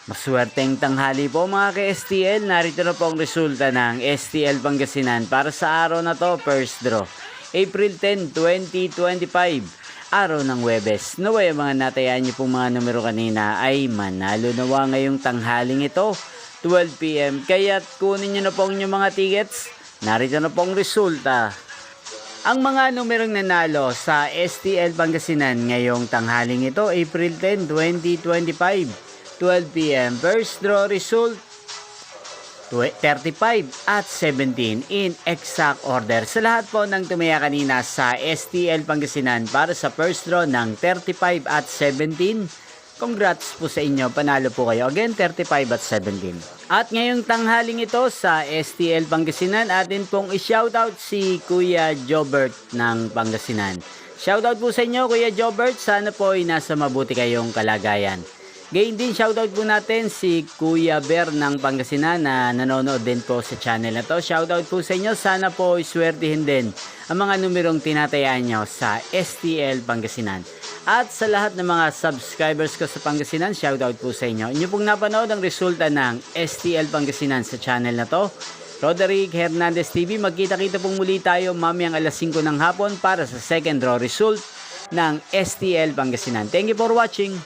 Maswerteng tanghali po mga ka-STL, narito na po ang resulta ng STL Pangasinan para sa araw na to, first draw. April 10, 2025, araw ng Huwebes. Naway mga natayaan niyo pong mga numero kanina ay manalo nawa ngayong tanghaling ito, 12 PM. Kaya't kunin niyo na po ang inyong mga tickets, narito na po ang resulta. Ang mga numerong nanalo sa STL Pangasinan ngayong tanghaling ito, April 10, 2025. 12 PM. First draw result 35 at 17 in exact order. Sa lahat po ng tumaya kanina sa STL Pangasinan para sa first draw ng 35 at 17, congrats po sa inyo. Panalo po kayo. Again, 35 at 17. At ngayong tanghaling ito sa STL Pangasinan, atin pong i-shoutout si Kuya Jobert ng Pangasinan. Shoutout po sa inyo, Kuya Jobert. Sana po ay nasa mabuti kayong kalagayan. Gayun din, shoutout po natin si Kuya Ber ng Pangasinan na nanonood din po sa channel na to. Shoutout po sa inyo. Sana po iswertihin din ang mga numerong tinatayaan nyo sa STL Pangasinan. At sa lahat ng mga subscribers ko sa Pangasinan, shoutout po sa inyo. Inyo pong napanood ang resulta ng STL Pangasinan sa channel na to. Roderick Hernandez TV, magkita-kita pong muli tayo mamayang alas 5 ng hapon para sa second draw result ng STL Pangasinan. Thank you for watching.